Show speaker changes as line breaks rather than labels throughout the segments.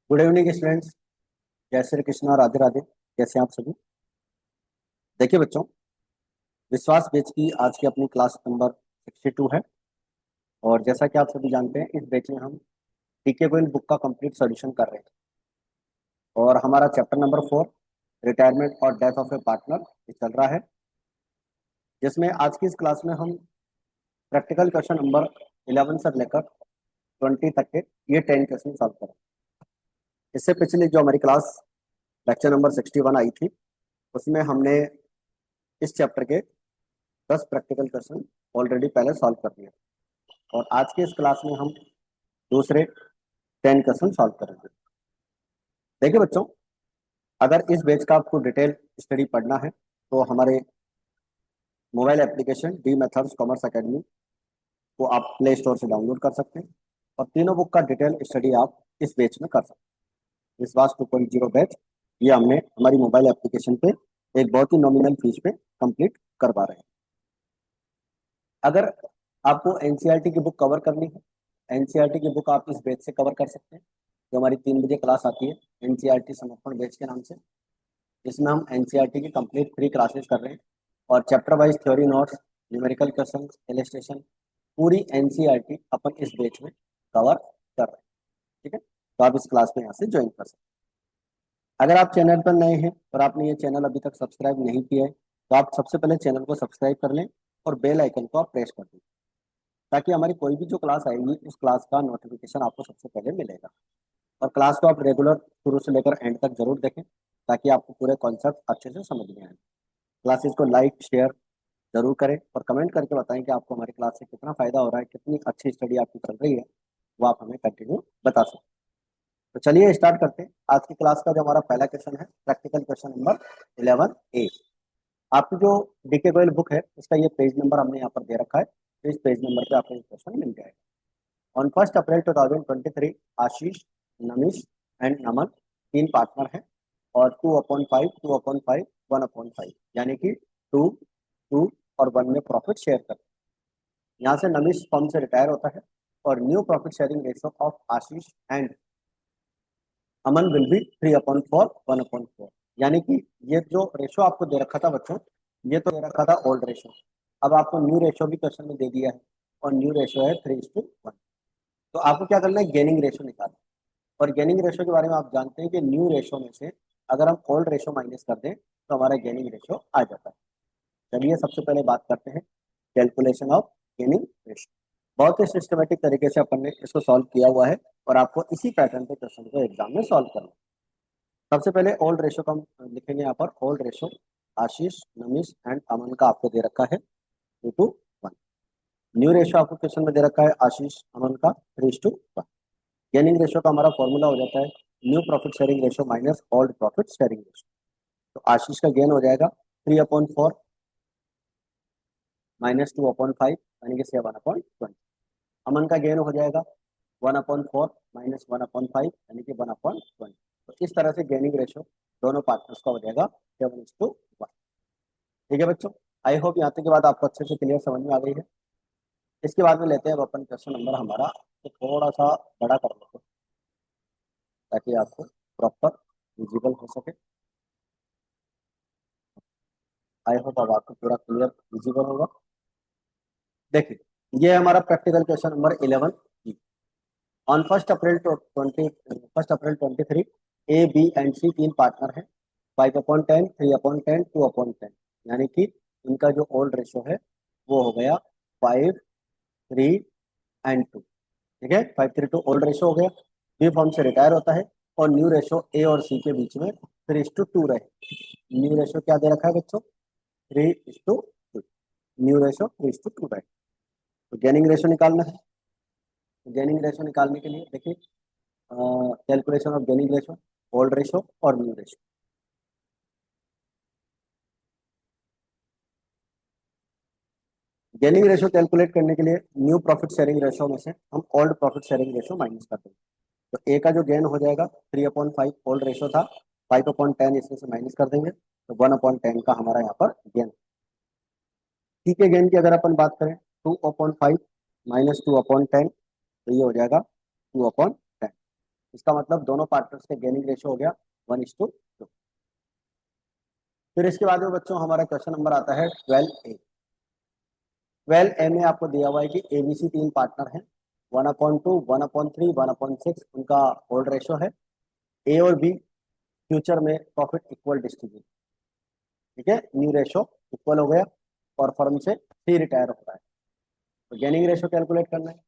Good evening students. जय श्री कृष्णा, राधे राधे। कैसे हैं आप सभी? देखिए बच्चों, विश्वास बेच की आज की अपनी क्लास नंबर 62 है। और जैसा कि आप सभी जानते हैं, इस बैच में हम डीके गोयल बुक का कंप्लीट सॉल्यूशन कर रहे हैं। और हमारा चैप्टर नंबर 4, रिटायरमेंट और डेथ ऑफ ए पार्टनर, ये चल रहा है, जिसमें आज की इस क्लास में हम प्रैक्टिकल क्वेश्चन नंबर 11 से लेकर 20 तक के ये 10 क्वेश्चन सॉल्व करें। इससे पिछले जो हमारी क्लास लेक्चर नंबर 61 आई थी, उसमें हमने इस चैप्टर के 10 प्रैक्टिकल क्वेश्चन ऑलरेडी पहले सॉल्व कर दिए। और आज के इस क्लास में हम दूसरे 10 क्वेश्चन सॉल्व करेंगे। देखिए बच्चों, अगर इस बैच का आपको डिटेल स्टडी पढ़ना है तो हमारे mobile application D methods commerce academy को आप प्ले स्टोर से डाउनलोड कर सकते हैं। और तीनों बुक का डिटेल स्टडी आप इस बैच में कर सकते हैं। विश्वास 2.0 बैच ये हमने हमारी मोबाइल एप्लीकेशन पे एक बहुत ही नॉमिनल फीस पे कंप्लीट करवा रहे हैं। अगर आपको एनसीईआरटी की बुक कवर करनी है, एनसीईआरटी की बुक आप इस बैच से कवर कर सकते हैं। जो हमारी 3 बजे क्लास आती है एनसीईआरटी समर्पण बैच के नाम से, इसमें हम एनसीईआरटी की कंप्लीट फ्री क्लासेस कर रहे हैं। और chapter wise theory notes, numerical question, illustration, पूरी एनसीईआरटी अपन इस बैच में कवर कर रहे हैं। ठीक है, तो आप इस क्लास में यहाँ से ज्वाइन कर सकते हैं। अगर आप चैनल पर नए हैं और आपने ये चैनल अभी तक सब्सक्राइब नहीं किया है, तो आप सबसे पहले चैनल को सब्सक्राइब कर लें और बेल आइकन को आप प्रेस कर दें, ताकि हमारी कोई भी जो क्लास आएगी उस क्लास का नोटिफिकेशन आपको सबसे पहले मिलेगा। और क्लास को आप रेगुलर शुरू से लेकर एंड तक जरूर देखें, ताकि आपको पूरे कॉन्सेप्ट अच्छे से समझ में आए। क्लासेस को लाइक शेयर जरूर करें और कमेंट करके बताएं कि आपको हमारी क्लास से कितना फायदा हो रहा है, कितनी अच्छी स्टडी आपकी चल रही है, वो आप हमें कंटिन्यू बता सकते हैं। तो चलिए स्टार्ट करते हैं। आज की क्लास का जो हमारा पहला क्वेश्चन है, प्रैक्टिकल क्वेश्चन नंबर 11A। आपकी जो डीके गोयल बुक है उसका ये पेज नंबर हमने यहाँ पर दे रखा है, तो इस पेज नंबर पे आपको ये क्वेश्चन मिल जाएगा। On 1 April 2023, Ashish, Namish and Naman 3 partner हैं और 2/5, 2/5, 1/5, यानी कि 2, 2 और 1 में प्रॉफिट शेयर करते हैं। यहाँ से नमिश फर्म से रिटायर होता है और new profit sharing ratio of Ashish and Aman will be 3/4, 1/4, यानी कि ये जो रेशो आपको दे रखा था बच्चों, ये तो दे रखा था ओल्ड रेशो। अब आपको न्यू रेशो भी क्वेश्चन में दे दिया है और न्यू रेशो है 3:1। तो आपको क्या करना है, गेनिंग रेशो निकालना। और गेनिंग रेशो के बारे में आप जानते हैं कि न्यू रेशो में से अगर हम ओल्ड रेशो माइनस कर दें तो हमारा गेनिंग रेशो आ जाता है। चलिए सबसे पहले बात करते हैं कैलकुलेशन ऑफ गेनिंग रेशो। बहुत ही सिस्टमेटिक तरीके से अपन ने इसको सॉल्व किया हुआ है और आपको इसी पैटर्न पे क्वेश्चन को एग्जाम में सॉल्व करना है। सबसे पहले ओल्ड रेशो का हम लिखेंगे यहाँ पर। Old ratio Ashish, Namish and Aman का आपको दे रखा है 2:1। न्यू रेशो आपको क्वेश्चन में दे रखा है आशीष, अमन का 3:1। गेनिंग रेशो का हमारा फॉर्मूला हो जाता है new profit sharing ratio minus old profit sharing ratio. तो आशीष का गेन हो जाएगा 3/4 माइनस 2/5, यानी कि 7/20। अमन का गेन हो जाएगा 1/4 माइनस 1/5, यानी कि 1/20। तो इस तरह से गेनिंग रेशो दोनों पार्टनर्स का हो जाएगा 7:1। ठीक है बच्चों, आई होप यहाँ तक के बाद आपको अच्छे से क्लियर समझ में आ गई है। इसके बाद में लेते हैं अब अपन क्वेश्चन नंबर हमारा, तो थोड़ा सा बड़ा कर लेते हैं ताकि आपको प्रॉपर विजिबल हो सके। आई होप अब आपको पूरा क्लियर विजिबल होगा। देखिए, ये है हमारा practical question number 11। On 1 April 23, A B and C 3 partner हैं, 5/10, 3/10, 2/10, यानी कि इनका जो ओल्ड रेशो है वो हो गया 5, 3 एंड 2। ठीक है, 5:3 ओल्ड रेशो हो गया। बी फॉर्म से रिटायर होता है और न्यू रेशो ए और सी के बीच में 3:2 रहे। न्यू रेशो क्या दे रखा है बच्चों, 3:2। न्यू रेशो 3:2 रहे। तो गेनिंग रेशो निकालना है। गेनिंग रेशो निकालने के लिए देखिए, calculation of gaining ratio, old ratio और new ratio. Gaining ratio calculate करने के लिए न्यू प्रॉफिट शेयरिंग रेशो में से हम old profit sharing ratio minus कर देंगे। तो ए का जो गेन हो जाएगा 3/5, ओल्ड रेशो था, 5/10 इसमें से माइनस कर देंगे, तो 1/10 का हमारा यहाँ पर गेन। सी के गेन की अगर अपन बात करें 2/5 माइनस 2/10, तो ये हो जाएगा 2/10। इसका मतलब दोनों पार्टनर्स का गेनिंग रेशियो हो गया 1:2। फिर इसके बाद में बच्चों हमारा क्वेश्चन नंबर आता है 12A। 12A में आपको दिया हुआ है कि ABC तीन पार्टनर हैं, 1/2, 1/3, 1/6 उनका होल्ड रेशियो है। ए और बी फ्यूचर में प्रॉफिट इक्वल डिस्ट्रीब्यूट, ठीक है, न्यू रेशियो इक्वल हो गया और फर्म से फ्री रिटायर हो रहा है। तो गेनिंग रेशियो कैलकुलेट करना है।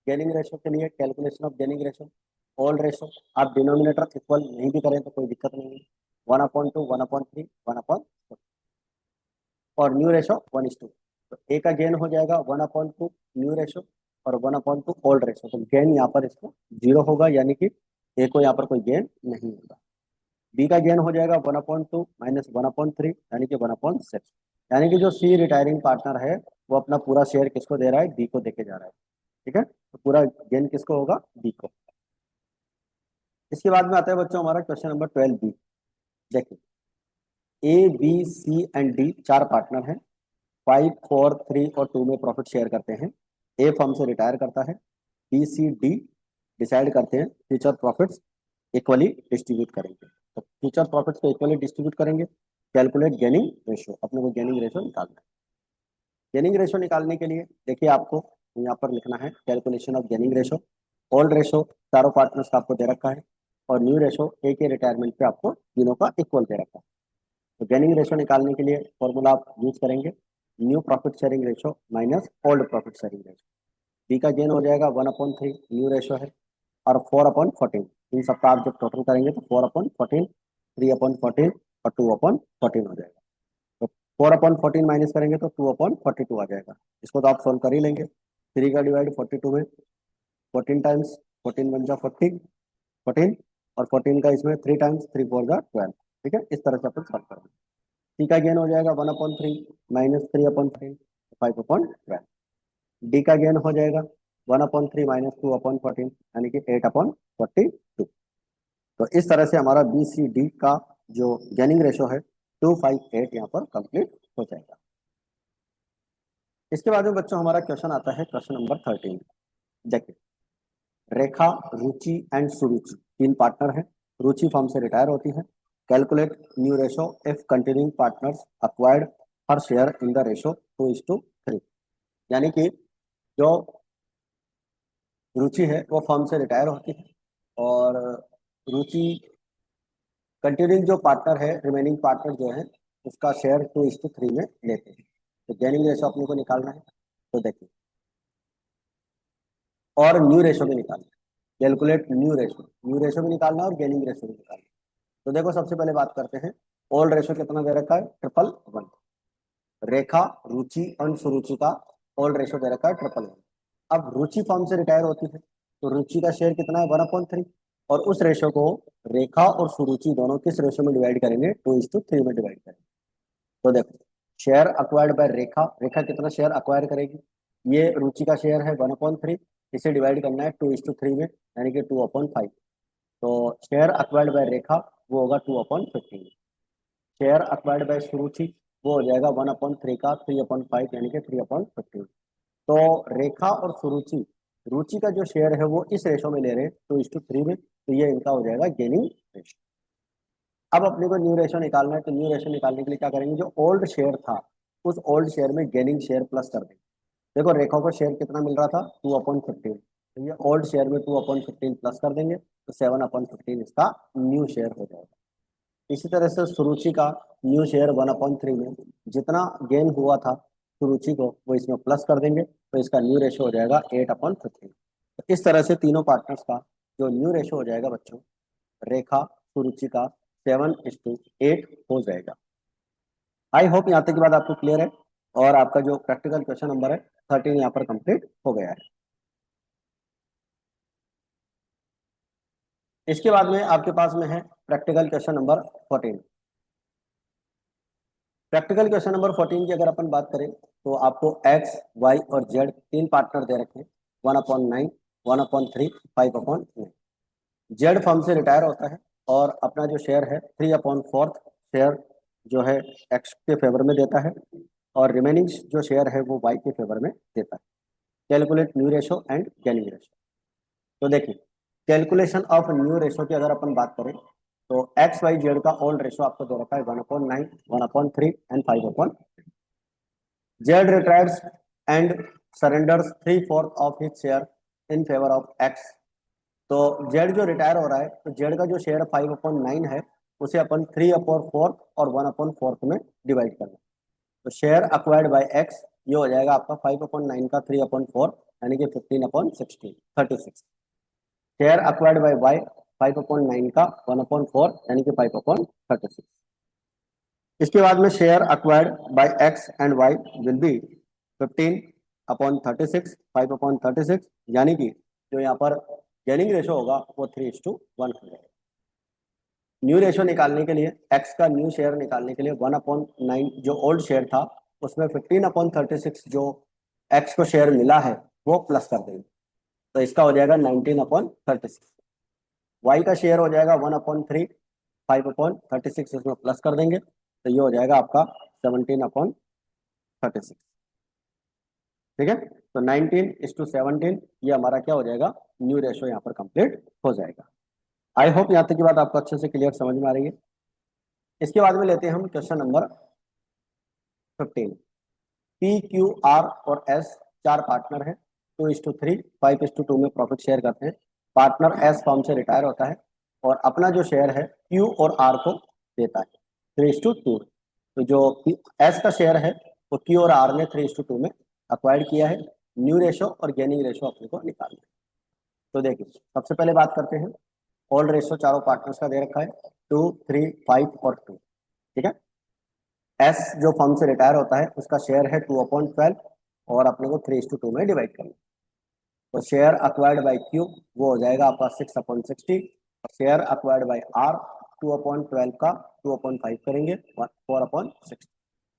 गेनिंग रेशियो के लिए calculation of gaining ratio, hold ratio, आप डिनोमिनेटर इक्वल नहीं भी करें तो कोई दिक्कत नहीं है, 1/2, 1/3, 1/4 और न्यू रेशो 1:2। तो ए का गेन हो जाएगा 1/2 न्यू रेशो और 1/2 ओल्ड रेशो। तो गेन यहाँ पर इसको 0 होगा, यानी कि ए को यहाँ पर कोई गेन नहीं होगा। बी का गेन हो जाएगा 1/2 माइनस 1/3 यानी कि 1/6, यानी कि जो सी रिटायरिंग पार्टनर है वो अपना पूरा शेयर किसको दे रहा है, बी को देके जा रहा है। ठीक है, तो पूरा गेन किसको होगा, बी को। इसके बाद में आता है बच्चों हमारा क्वेश्चन नंबर 12B। देखिए A B C and D चार पार्टनर हैं, 5, 4, 3 और 2 में प्रॉफिट शेयर करते हैं। ए फर्म से रिटायर करता है, बी सी डी डिसाइड करते हैं फ्यूचर प्रॉफिट्स इक्वली डिस्ट्रीब्यूट करेंगे। तो फ्यूचर प्रॉफिट्स को इक्वली डिस्ट्रीब्यूट करेंगे। कैलकुलेट गेनिंग रेशियो, अपने को गेनिंग रेशियो निकालना है। गेनिंग रेशियो निकालने के लिए देखिए आपको यहाँ पर लिखना है calculation of gaining ratio. Old ratio चारों पार्टनर्स का आपको दे रखा है और न्यू रेशियो ए के रिटायरमेंट पे आपको तीनों का इक्वल दे रखा है। तो गेनिंग रेशियो निकालने के लिए फॉर्मूला आप यूज करेंगे new profit sharing ratio minus old profit sharing ratio. B का गेन हो जाएगा 1/3 न्यू रेशियो है और 4/14, इन सबका आप जब टोटल करेंगे तो 4/14, 3/14 और 2/14 हो जाएगा। तो 4/14 माइनस करेंगे तो 2/42 आ जाएगा। इसको तो आप सोल्व कर ही लेंगे। 3 का डिवाइड 42 में 14 टाइम्स, 14 × 40, 14 और 14 का इसमें 3 टाइम्स, 3 4 12। ठीक है, इस तरह से अपन सॉल्व करेंगे। सी का गेन हो जाएगा 1/3 माइनस 3/14, 5/12। डी का गेन हो जाएगा 1/3 माइनस 2/14 यानी कि 8/42। तो इस तरह से हमारा बी सी डी का जो गेनिंग रेशो है 258 यहाँ पर कंप्लीट हो जाएगा। इसके बाद में बच्चों हमारा क्वेश्चन आता है क्वेश्चन नंबर 13। देखिए रेखा, रुचि एंड सुरुचि तीन पार्टनर हैं। रुचि फर्म से रिटायर होती है। Calculate new ratio if continuing partners acquired her share in the ratio 2:3। यानी कि जो रुचि है वो फर्म से रिटायर होती है और रुचि कंटिन्यूइंग जो पार्टनर है, रिमेनिंग पार्टनर जो है उसका शेयर 2:3 में लेते हैं। तो गेनिंग रेशो अपने को निकालना है। तो देखिए और न्यू रेशो भी निकालना है। कैलकुलेट न्यू रेशो भी निकालना है और गेनिंग रेशो भी निकालना है। तो देखो सबसे पहले बात करते हैं ओल्ड रेशो कितना दे रखा है, 111। रेखा, रुचि और सुरुचि का ओल्ड रेशो दे रखा है 111। अब रुचि फर्म से रिटायर होती है तो रुचि का शेयर कितना है 1/3 और उस रेशो को रेखा और सुरुचि दोनों किस रेशो में डिवाइड करेंगे, 2:3 में डिवाइड करेंगे। तो देखो शेयर अक्वायर्ड बाय रेखा, रेखा कितना शेयर अक्वायर करेगी, ये रुचि का शेयर है 1/3, इसे डिवाइड करना है 2:3 में यानी कि 2/5। तो शेयर अक्वायर्ड बाय रेखा वो होगा 2/15। शेयर अक्वायर्ड बाय सुरुचि वो हो जाएगा 1/3 का 3/5 यानी कि 3/15। तो रेखा और सुरुचि, रुचि का जो शेयर है वो इस रेशो में ले रहे हैं 2:3 में, तो ये इनका हो जाएगा गेनिंग रेशो। अब अपने को न्यू रेशो निकालना है। तो न्यू रेशो निकालने के लिए क्या करेंगे, जो ओल्ड शेयर था उस ओल्ड शेयर में गेनिंग शेयर प्लस कर देंगे। देखो रेखा को शेयर कितना मिल रहा था 2/15, तो ये ओल्ड शेयर में 2/15 प्लस कर देंगे तो 7/15 इसका न्यू शेयर हो जाएगा। इसी तरह से सुरुचि का न्यू शेयर 1/3 में जितना गेन हुआ था सुरुचि को वो इसमें प्लस कर देंगे तो इसका न्यू रेशो हो जाएगा 8/15। तो इस तरह से तीनों पार्टनर्स का जो न्यू रेशो हो जाएगा बच्चों, रेखा सुरुचि का 7:8 हो जाएगा। आई होप यहाँ तक की बात आपको क्लियर है और आपका जो प्रैक्टिकल क्वेश्चन नंबर है 13 यहाँ पर कंप्लीट हो गया है। इसके बाद में आपके पास में है practical question number 14। Practical question number 14 की अगर अपन बात करें तो आपको एक्स, वाई और जेड तीन पार्टनर दे रखे हैं, 1/9, 1/3, 5/9। जेड फर्म से रिटायर होता है और अपना जो शेयर है 3/4 शेयर जो है एक्स के फेवर में देता है और रिमेनिंग जो शेयर है वो वाई के फेवर में देता है। Calculate new ratio and gaining ratio. तो देखिए कैलकुलेशन ऑफ न्यू रेशो की अगर अपन बात करें तो एक्स वाई जेड का ओल्ड रेशो आपको दे रखा है 1/9, 1/3 and 5/। Z retires and surrenders 3/4 of his share in favour of x. तो जेड जो रिटायर हो रहा है तो जेड का जो शेयर 5/9 है उसे अपन 3/4 और 1/4 में डिवाइड करना। तो शेयर अक्वायर्ड बाय एक्स ये हो जाएगा आपका 5/9 का 3/4 यानी कि 15/16 36। शेयर अक्वायर्ड बाय वाई 5/9 का 1/4 यानी कि 5/36। इसके बाद में share acquired by X and Y will be 15/36 5/36 यानी कि जो यहाँ पर गेनिंग रेशो होगा वो 3:1 हो जाएगा। न्यू रेशो निकालने के लिए एक्स का न्यू शेयर निकालने के लिए 1/9 जो ओल्ड शेयर था उसमें 15/36 जो एक्स को शेयर मिला है वो प्लस कर देंगे। तो इसका हो जाएगा 19/36। वाई का शेयर हो जाएगा 1/3 5/36 इसमें प्लस कर देंगे तो ये हो जाएगा आपका 17/36। ठीक है, तो 19:17 ये हमारा क्या हो जाएगा, न्यू रेशो यहाँ पर कंप्लीट हो जाएगा। आई होप यहाँ तक की बात आपको अच्छे से क्लियर समझ में आ रही है। इसके बाद में लेते हैं हम question number 15। P Q R और एस चार पार्टनर हैं, 2:3 5:2 में प्रॉफिट शेयर करते हैं। पार्टनर एस फर्म से रिटायर होता है और अपना जो शेयर है क्यू और आर को देता है 3:2। तो जो एस का शेयर है वो क्यू और आर ने 3:2 में अक्वायर्ड किया है। न्यू रेशो और गेनिंग रेशो अपने को निकालना है। तो देखिए सबसे पहले बात करते हैं ओल्ड रेशो चारों पार्टनर्स का दे रखा है 2 3 5 और 2। ठीक है, एस जो फर्म से रिटायर होता है उसका शेयर है 2/12 और अपने को 3:2 में डिवाइड करना। तो शेयर अक्वायर्ड बाय क्यू वो हो जाएगा आपका 6/60। शेयर अक्वायर्ड बाय आर 2/12 का 2/5 करेंगे 4/60।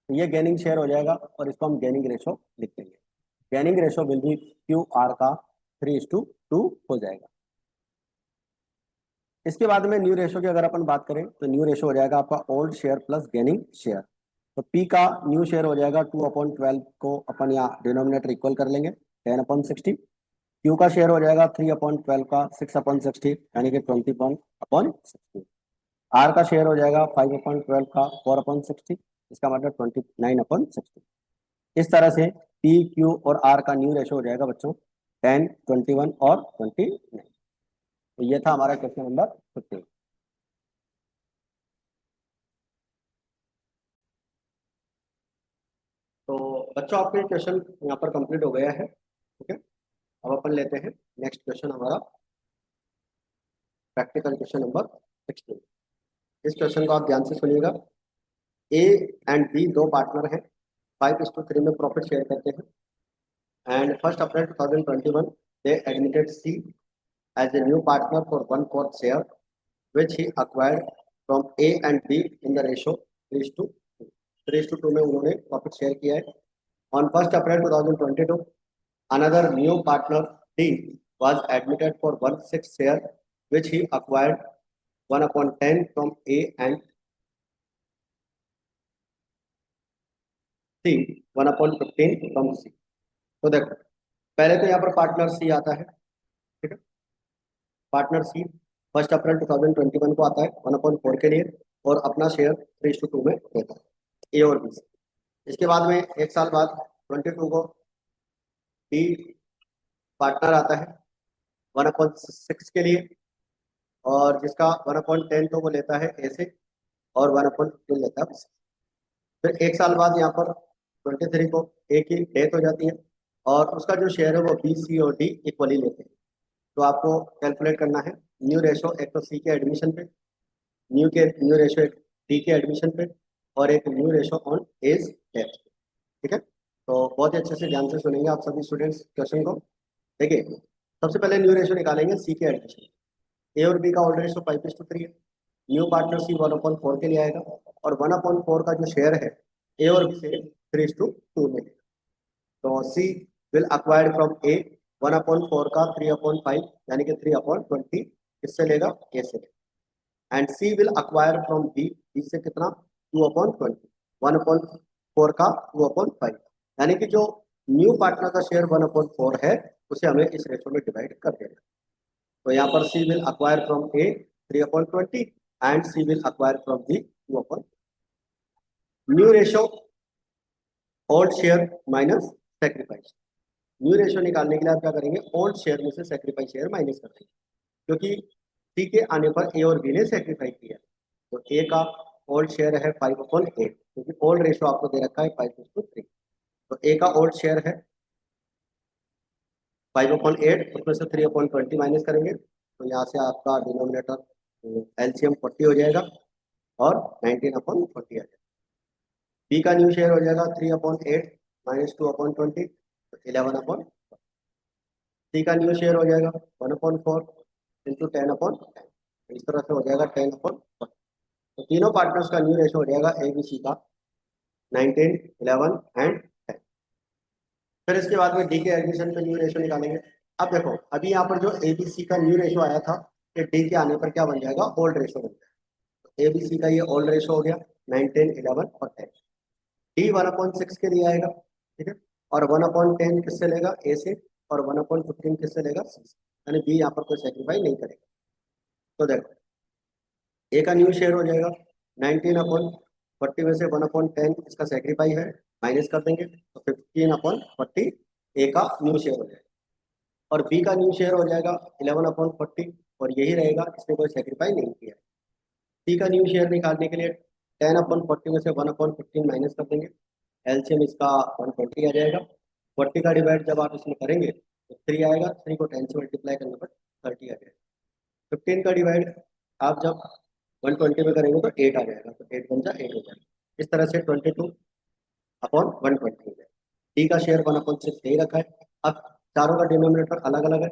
तो ये गेनिंग शेयर हो जाएगा और इसको हम गेनिंग रेशो लिख देंगे। Gaining ratio will be Q R का 3:2 हो जाएगा। इसके बाद में न्यू रेशो की अगर अपन बात करें तो न्यू रेशो हो जाएगा आपका old share plus gaining share. तो पी का न्यू शेयर हो जाएगा 2/12 को अपन यहाँ डिनोमिनेटर इक्वल कर लेंगे 10/60। क्यू का शेयर हो जाएगा 3/12 का 6/60 यानी कि 20/60। आर का शेयर हो जाएगा 5/12 का 4/60 इसका मतलब 29/60। इस तरह से पी क्यू और आर का न्यू रेशो हो जाएगा बच्चों 10 21 और 29। तो ये था हमारा क्वेश्चन नंबर 15। तो बच्चों आपके क्वेश्चन यहाँ पर कंप्लीट हो गया है। ठीक है, अब अपन लेते हैं नेक्स्ट क्वेश्चन हमारा प्रैक्टिकल क्वेश्चन नंबर 16। इस क्वेश्चन को आप ध्यान से सुनिएगा। ए एंड बी दो पार्टनर हैं, 5:3 में प्रॉफिट शेयर करते हैं and 1 April 2021 they admitted C as A new partner for 1/4 share which he acquired from A and B in the ratio 3:2। 3:2 में उन्होंने प्रॉफिट शेयर किया है। On 1 April 2022, another new partner D was admitted for 1/6 share which he acquired 1/10 from A and C 1/15 from C। तो देखो पहले तो यहाँ पर पार्टनर सी आता है। ठीक है, पार्टनर सी 1 अप्रैल 2021 को आता है 1/4 के लिए और अपना शेयर 3:2 में देता है ए और बी से। इसके बाद में एक साल बाद 22 को डी पार्टनर आता है 1/6 के लिए और जिसका 1/10 तो वो लेता है ए से और 1/15 लेता है बी से। फिर एक साल बाद यहाँ पर 23 को ए की डेथ हो जाती है और उसका जो शेयर है वो बी सी और डी इक्वली लेते हैं। तो आपको कैलकुलेट करना है न्यू रेशो एक तो सी के एडमिशन पे, न्यू रेशो एक डी के एडमिशन पे और एक new ratio on A's death. ठीक है, तो बहुत ही अच्छे से ध्यान से सुनेंगे आप सभी स्टूडेंट्स क्वेश्चन को। देखिए सबसे पहले न्यू रेशो निकालेंगे सी के एडमिशन। ए और बी का ओल्ड रेशो 5:3 है। न्यू पार्टनर सी 1/4 के लिए आएगा और 1/4 का जो शेयर है ए और बी से 3:2 में। तो सी विल अक्वायर्ड फ्रॉम ए 1/4 का 3/5 यानी कि 3/20 किससे लेगा, ए से। And C will acquire from B, B से कितना 2/20 1/4 का 2/5 यानी कि जो न्यू पार्टनर का शेयर 1/4 है उसे हमें इस रेशो में डिवाइड कर देना। तो यहाँ पर C will acquire from A 3/20 and C will acquire from B 2/। New ratio old share minus sacrifice. New ratio निकालने के लिए आप क्या करेंगे, ओल्ड शेयर में से सेक्रीफाइस शेयर माइनस कर देंगे, क्योंकि सी के आने पर ए और बी ने सेक्रीफाइस किया। तो ए का ओल्ड शेयर है 5/8, क्योंकि ओल्ड रेशो आपको दे रखा है 5:3। तो ए का ओल्ड शेयर है 5/8, उसमें से 3/20 माइनस करेंगे, तो यहाँ से आपका डिनोमिनेटर एलसीएम 40 हो जाएगा और 19/40 आ जाएगा। बी का न्यू शेयर हो जाएगा 3/8 माइनस 2/20, तो 11/। सी का न्यू शेयर हो जाएगा 1/4 इंटू 10/10, इस तरह से हो जाएगा 10/40। तो तीनों पार्टनर्स का न्यू रेशो हो जाएगा ए बी सी का 19, 11 एंड 10। फिर इसके बाद में डी के एडमिशन का न्यू रेशो निकालेंगे। अब देखो, अभी यहाँ पर जो ए बी सी का न्यू रेशो आया था, ये डी के आने पर क्या बन जाएगा, ओल्ड रेशो बन जाएगा। ए बी सी का ये ओल्ड रेशो हो गया 19, 11 और 10। डी 1/6 के लिए आएगा, ठीक है, और 1/10 किससे लेगा, ए से, और 1/15 किससे लेगा, सी से, यानी बी यहाँ पर कोई सेक्रीफाई नहीं करेगा। तो देखो, ए का न्यू शेयर हो जाएगा 19/40 में से 1/10 इसका सेक्रीफाई है, माइनस कर देंगे, तो 15/40 ए का न्यू शेयर हो जाएगा। और बी का न्यू शेयर हो जाएगा 11/40, और यही रहेगा, इसने कोई सेक्रीफाई नहीं किया। सी का न्यू शेयर निकालने के लिए 10/40 में से 1/15 माइनस कर देंगे, एलसीएम इसका 120 आ जाएगा। 40 का डिवाइड जब आप इसमें करेंगे तो 3 आएगा, 3 को 10 से मल्टीप्लाई करने पर 30 आ जाएगा। 15 का डिवाइड आप जब 120 में करेंगे तो 8 आ जाएगा, तो 8 बन जा 8 हो जाएगा। इस तरह से 22/120 हो जाएगा। डी का शेयर 1/6 दे रखा है। अब चारों का डिनोमिनेटर अलग अलग है,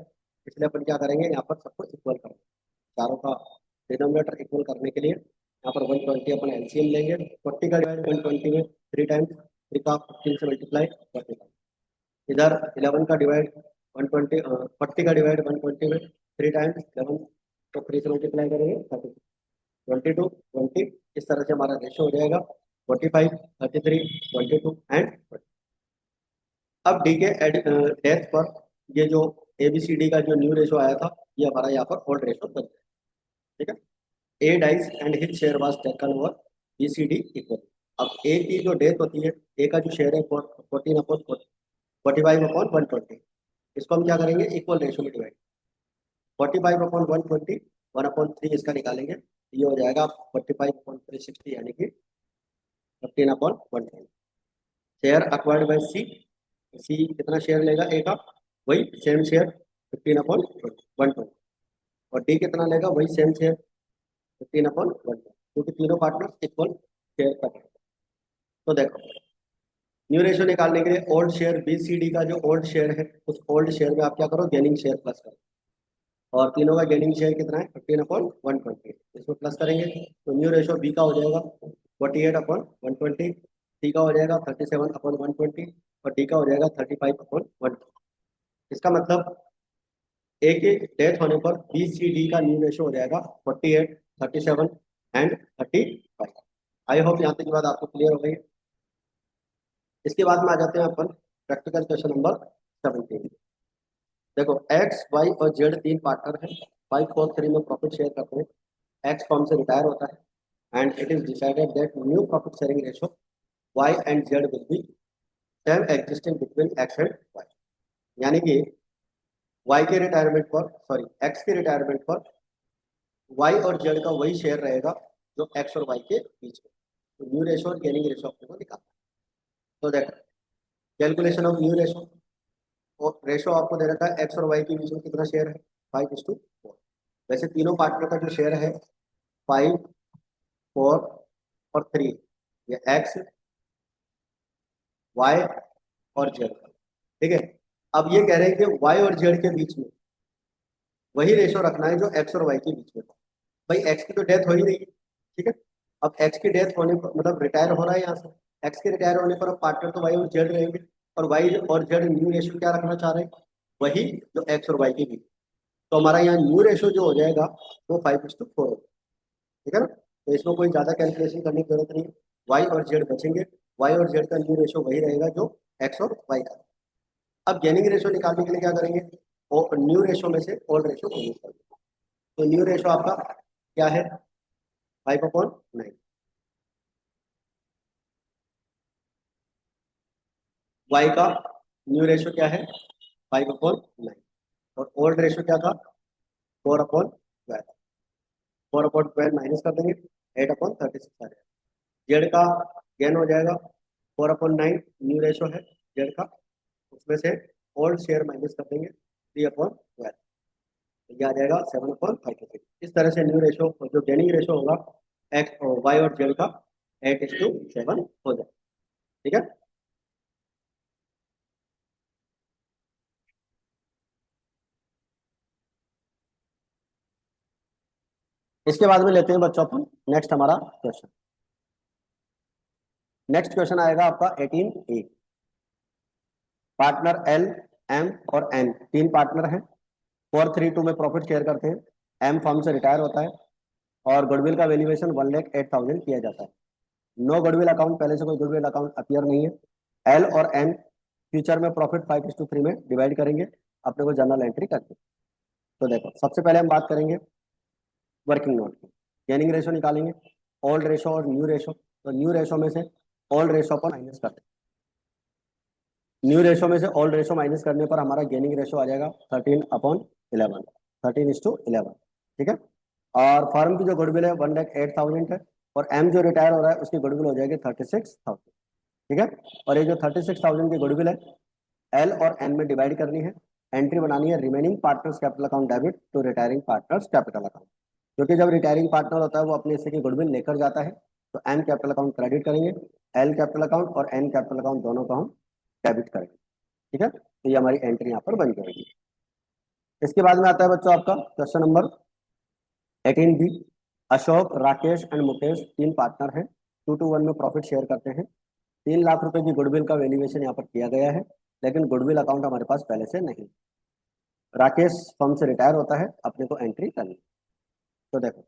इसलिए अपन क्या करेंगे, यहाँ पर सबको इक्वल करेंगे। चारों का डिनोमिनेटर इक्वल करने के लिए यहाँ पर 120 अपन एलसीएम लेंगे। 40 का डिवाइड 120 में 3 टाइम्स, 3 का 15 से मल्टीप्लाई कर देगा। इधर 11 का डिवाइड 120, 40 का डिवाइड 120 में 3 टाइम्स, 11 को 3 से मल्टीप्लाई करेंगे 30, 22, 20, इस तरह से हमारा रेशो हो जाएगा 45, 33, 22 एंड 20। अब डी के डेथ पर ये जो ABCD का जो न्यू रेशो आया था, ये हमारा यहाँ पर ओल्ड रेशो बन गया, ठीक है। A dies and his share was taken over BCD equal. अब ए की जो डेथ होती है, ए का जो शेयर है 45/120, इसको हम क्या करेंगे, इक्वल रेशो में डिवाइड। 45/120, 1/3 इसका निकालेंगे, ये हो जाएगा 45/360, यानी कि 15/120। शेयर अक्वायर्ड बाय सी, सी कितना शेयर लेगा ए का, वही सेम शेयर 15/120, और डी कितना लेगा, वही सेम शेयर 15/120, क्योंकि तीनों पार्टनर इक्वल शेयर कर रहे हैं। तो देखो, न्यू रेशो निकालने के लिए ओल्ड शेयर BCD का जो ओल्ड शेयर है, उस ओल्ड शेयर में आप क्या करो, गेनिंग शेयर प्लस करो, और तीनों का गेनिंग शेयर कितना है 15/120, इसको प्लस करेंगे तो न्यू रेशो बी का हो जाएगा 48/120, सी का हो जाएगा 37/120, और डी का हो जाएगा 35/120। इसका मतलब ए के डेथ होने पर BCD का न्यू रेशो हो जाएगा 48, 37 एंड 35। आई होप यहाँ तक की बात आपको क्लियर हो गई है। इसके बाद में आ जाते हैं अपन प्रैक्टिकल क्वेश्चन नंबर 17। देखो, एक्स वाई और जेड तीन पार्टनर हैं, 5-4-3 में प्रॉफिट शेयर करते हैं। एक्स फर्म से रिटायर होता है and it is decided that new profit sharing ratio Y and Z will be same existing between X and Y. यानी कि वाई के रिटायरमेंट पर, सॉरी, एक्स के रिटायरमेंट पर वाई और जेड का वही शेयर रहेगा जो एक्स और वाई के बीच में। तो न्यू रेशो और गेनिंग रेशो अपने को निकालना है। तो देखो, कैलकुलेशन ऑफ न्यू रेशो, और रेशो आपको दे रखा है एक्स और वाई के बीच में कितना शेयर है, 5:4। वैसे तीनों पार्टनर का जो शेयर है 5, 4 और 3, ये एक्स, वाई और जेड, ठीक है। अब ये कह रहे हैं कि वाई और जेड के बीच में वही रेशो रखना है जो एक्स और वाई के बीच में था। भाई एक्स की तो डेथ हो ही रही है, ठीक है। अब एक्स की डेथ होने पर, मतलब रिटायर हो रहा है यहाँ से, एक्स के रिटायर होने पर अब पार्टनर तो वाई और जेड रहेंगे, और वाई और जेड न्यू रेशो क्या रखना चाह रहे हैं, वही जो एक्स और वाई के बीच। तो हमारा यहाँ न्यू रेशो जो हो जाएगा वो 5:4 होगा, ठीक है ना। तो इसमें कोई ज़्यादा कैलकुलेशन करने की जरूरत नहीं है, वाई और जेड बचेंगे, वाई और जेड का न्यू रेशो वही रहेगा जो एक्स और वाई का। अब गेनिंग रेशो निकालने के लिए क्या करेंगे, न्यू रेशो में से ओल्ड रेशो माइनस कर देंगे। तो न्यू रेशो आपका क्या है, 5/9। वाई का न्यू रेशो क्या है, 5/9। और ओल्ड रेशो क्या था, 4/12। 4/12 माइनस कर देंगे, 8/36 आ जाएगा। जेड का गेन हो जाएगा, 4/9 न्यू रेशो है जेड का, उसमें से ओल्ड शेयर माइनस कर देंगे, 3/12। ये आ जाएगा 7/36। इस तरह से न्यू रेशो जो गेनिंग रेशो होगा एक्स वाई और जेड का 8:7 हो जाएगा। ठीक है। इसके बाद में लेते हैं बच्चों अपन नेक्स्ट हमारा क्वेश्चन। नेक्स्ट क्वेश्चन आएगा आपका 18A। पार्टनर एल, एम और एन, तीन पार्टनर हैं। 432 में प्रॉफिट शेयर करते हैं। एम फर्म से रिटायर होता है और गुडविल का वैल्यूएशन 1,08,000 किया जाता है। नो गुडविल अकाउंट, पहले से कोई गुडविल अकाउंट अपीयर नहीं है। एल और एन फ्यूचर में प्रॉफिट 5:3 में डिवाइड करेंगे, अपने को जर्नल एंट्री करके। तो देखो सबसे पहले हम बात करेंगे वर्किंग नोट की। गेनिंग रेशो निकालेंगे, ओल्ड रेशो और न्यू रेशो। तो न्यू रेशो में से ओल्ड रेशो पर माइनस करते हैं। न्यू रेशो में से ओल्ड रेशो माइनस करने पर हमारा गेनिंग रेशो आ जाएगा 13/11, 13:11। ठीक है। और फर्म की जो गुडविल है 1,08,000 है, और एम जो रिटायर हो रहा है उसकी गुडविल हो जाएगी 36,000। ठीक है। और ये जो 36,000 की गुडविल है एल और एन में डिवाइड करनी है। एंट्री बनानी है remaining partners capital account debit to retiring partners capital account. क्योंकि जब रिटायरिंग पार्टनर होता है वो अपने हिस्से की गुडविल लेकर जाता है, तो एम कैपिटल अकाउंट क्रेडिट करेंगे, एल कैपिटल अकाउंट और एन कैपिटल अकाउंट दोनों को हम डेबिट करेंगे। ठीक है। तो ये हमारी एंट्री यहाँ पर बन जाएगी। इसके बाद में आता है बच्चों आपका question number 18B। Ashok, Rakesh and Mukesh तीन पार्टनर हैं। 2-1 में प्रॉफिट शेयर करते हैं। 3 लाख रुपए की गुडविल का वैल्यूएशन यहाँ पर किया गया है, लेकिन गुडविल अकाउंट हमारे पास पहले से नहीं। राकेश फर्म से रिटायर होता है, अपने को एंट्री करनी। तो देखो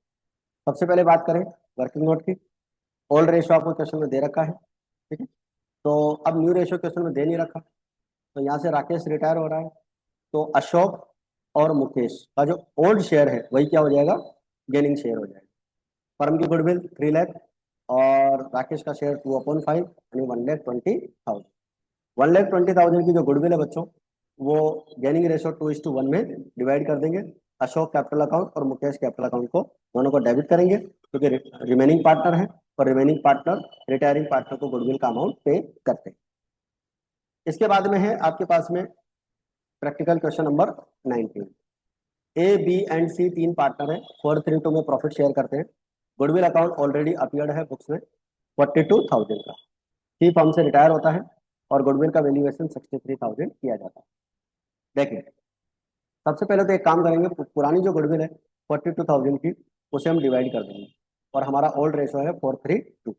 सबसे पहले बात करें वर्किंग नोट की। ओल्ड रेशो आपको क्वेश्चन में दे रखा है। ठीक है। तो अब न्यू रेशो क्वेश्चन में दे नहीं रखा, तो यहाँ से राकेश रिटायर हो रहा है, तो अशोक और मुकेश का जो ओल्ड शेयर है वही क्या हो जाएगा, गेनिंग शेयर हो जाएगा। फर्म की गुडविल 3 लाख और राकेश का शेयर 2/5 यानी 1,20,000। 1,20,000 की जो गुडविल है बच्चों वो गेनिंग रेशो 2:1 में डिवाइड कर देंगे। अशोक कैपिटल अकाउंट और मुकेश कैपिटल अकाउंट को दोनों को डेबिट करेंगे, क्योंकि रिमेनिंग पार्टनर है और रिमेनिंग पार्टनर रिटायरिंग पार्टनर को गुडविल का अमाउंट पे करते हैं। इसके बाद में है आपके पास में practical question number 19। A, B and C तीन पार्टनर है। 432 में प्रॉफिट शेयर करते हैं। गुडविल अकाउंट ऑलरेडी अपीयर्ड है बुक्स में 42,000 का। सी फर्म से रिटायर होता है और गुडविल का वैल्यूएशन 63,000 किया जाता है। देखिए सबसे पहले तो एक काम करेंगे, पुरानी जो गुडविल है 42,000 की, उसे हम डिवाइड कर देंगे, और हमारा ओल्ड रेशो है 432।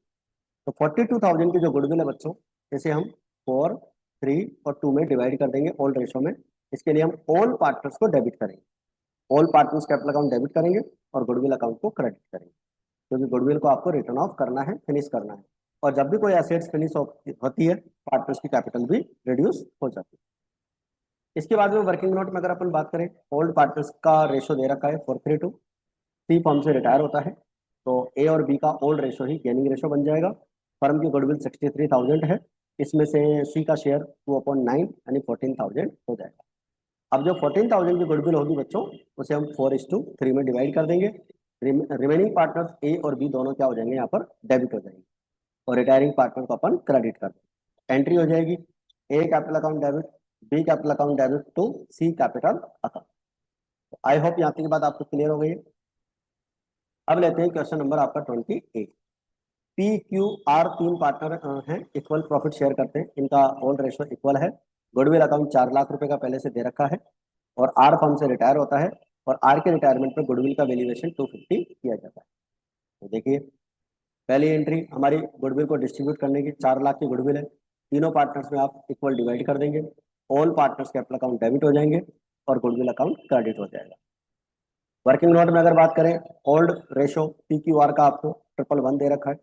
तो 42,000 की जो गुडविल है बच्चों, इसे हम 4, 3 और 2 में डिवाइड कर देंगे ओल्ड रेशो में। इसके लिए हम ऑल पार्टनर्स को डेबिट करेंगे, all partners capital account debit करेंगे और गुडविल अकाउंट को क्रेडिट करेंगे, क्योंकि गुडविल को आपको रिटर्न ऑफ करना है, फिनिश करना है। और जब भी कोई एसेट्स फिनिश होती है, पार्टनर्स की कैपिटल भी रिड्यूस हो जाती है। इसके बाद में वर्किंग नोट में अगर अपन बात करें, ओल्ड पार्टनर्स का रेशो दे रखा है 432। सी फर्म से रिटायर होता है, तो ए और बी का ओल्ड रेशो ही गेनिंग रेशो बन जाएगा। फर्म की गुडविल 63,000 है, इसमें से सी का शेयर 2/9 यानी 14,000 हो जाएगा। अब जो 14,000 की गुडविल होगी बच्चों, उसे हम 4:3 में डिवाइड कर देंगे। रिमेनिंग पार्टनर्स ए और बी दोनों क्या हो जाएंगे, यहाँ पर डेबिट हो जाएंगे, और रिटायरिंग पार्टनर को अपन क्रेडिट कर देंगे। एंट्री हो जाएगी A capital account debit, B capital account debit to C capital account. I hope यहाँ तक की बात आपको क्लियर हो गई है। अब लेते हैं क्वेश्चन नंबर आपका 28। पी क्यू आर तीन पार्टनर हैं, इक्वल प्रॉफिट शेयर करते हैं, इनका ओल्ड रेशो इक्वल है। गुडविल अकाउंट 4 लाख रुपए का पहले से दे रखा है, और आर फर्म से रिटायर होता है, और आर के रिटायरमेंट पर गुडविल का वैल्यूएशन 250 किया जाता है। तो देखिए पहली एंट्री हमारी गुडविल को डिस्ट्रीब्यूट करने की, 4 लाख की गुडविल है, तीनों पार्टनर्स में आप इक्वल डिवाइड कर देंगे, all partners capital account debit हो जाएंगे और गुडविल अकाउंट क्रेडिट हो जाएगा। वर्किंग नोट में अगर बात करें, old ratio P Q R का आपको 111 दे रखा है।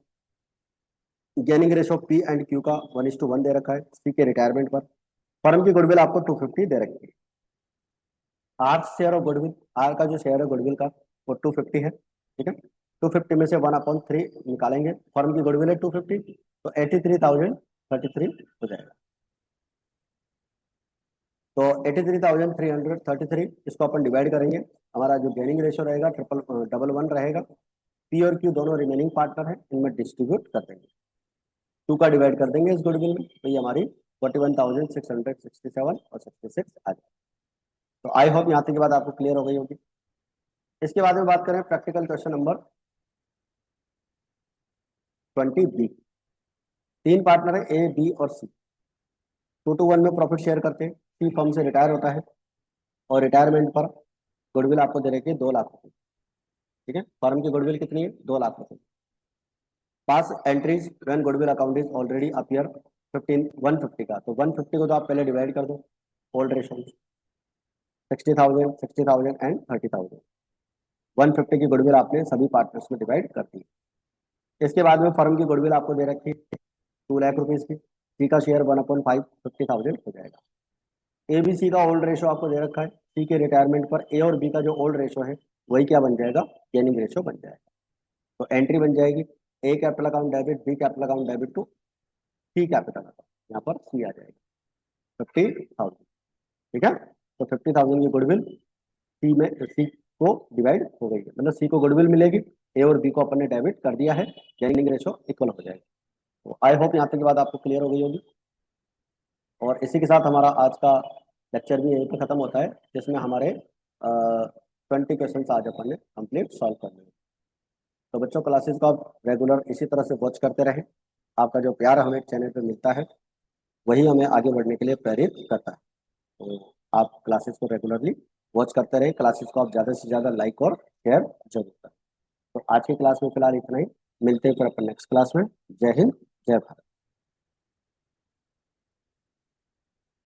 Gaining ratio P and Q का 1:1 दे रखा है सी के रिटायरमेंट पर। फर्म की गुडविल आपको 250 दे रखी है। R share of goodwill, R का जो शेयर है गुडविल का वो 250 है, ठीक है। 250 में से 1/3 निकालेंगे, फर्म की गुडविल है 250, तो 83,033 हो जाएगा। तो 83,333 इसको अपन डिवाइड करेंगे, हमारा जो गेनिंग रेशियो रहेगा 111 रहेगा। पी और क्यू दोनों रिमेनिंग पार्टनर है, इनमें डिस्ट्रीब्यूट कर देंगे, 2 का डिवाइड कर देंगे इस गुडविल में, तो ये हमारी 41,667 और 66 आ जाए। तो आई होप यहाँ तक की बात आपको क्लियर हो गई होगी। इसके बाद में बात करें practical question number 20B। 3 partner है ए बी और सी, 2-1 में प्रॉफिट शेयर करते हैं। सी फर्म से रिटायर होता है और रिटायरमेंट पर गुडविल आपको दे रखी है 2 लाख रुपए, ठीक है। फर्म की गुडविल कितनी है? 2 लाख रुपए। Pass entries when goodwill account is already appear 150 का, तो 150 को तो आप पहले डिवाइड कर दो ओल्ड रेशो, 60,000 60,000 एंड 30,000, 150 की गुडविल आपने सभी पार्टनर्स में डिवाइड कर दी। इसके बाद में फर्म की गुडविल आपको दे रखी है 2 लाख रुपीज की, सी का शेयर 1/5 50,000 हो जाएगा। एबीसी का ओल्ड रेशो आपको दे रखा है, सी के रिटायरमेंट पर ए और बी का जो ओल्ड रेशो है वही क्या बन जाएगा? गेनिंग रेशो बन जाएगा। तो एंट्री बन जाएगी A capital account debit, B capital account debit to C capital account, यहाँ पर सी आ जाएगा 50,000, ठीक है। तो 50,000 की गुडविल सी में सी को डिवाइड हो गई है, मतलब सी को गुडविल मिलेगी, ए और बी को अपन ने डेबिट कर दिया है, गेनिंग रेशो इक्वल हो जाएगा। तो आई होप यहाँ तक की बात आपको क्लियर हो गई होगी। और इसी के साथ हमारा आज का लेक्चर भी यहीं पे खत्म होता है, जिसमें हमारे 20 क्वेश्चन आज अपन ने कंप्लीट सॉल्व कर लिए। तो बच्चों क्लासेस को आप रेगुलर इसी तरह से वॉच करते रहें, आपका जो प्यार हमें चैनल पे मिलता है वही हमें आगे बढ़ने के लिए प्रेरित करता है। तो आप क्लासेस को रेगुलरली वॉच करते रहें, क्लासेस को आप ज़्यादा से ज़्यादा लाइक और शेयर जरूर करें। तो आज की क्लास में फिलहाल इतना ही, मिलते हैं फिर अपन नेक्स्ट क्लास में। जय हिंद, जय भारत।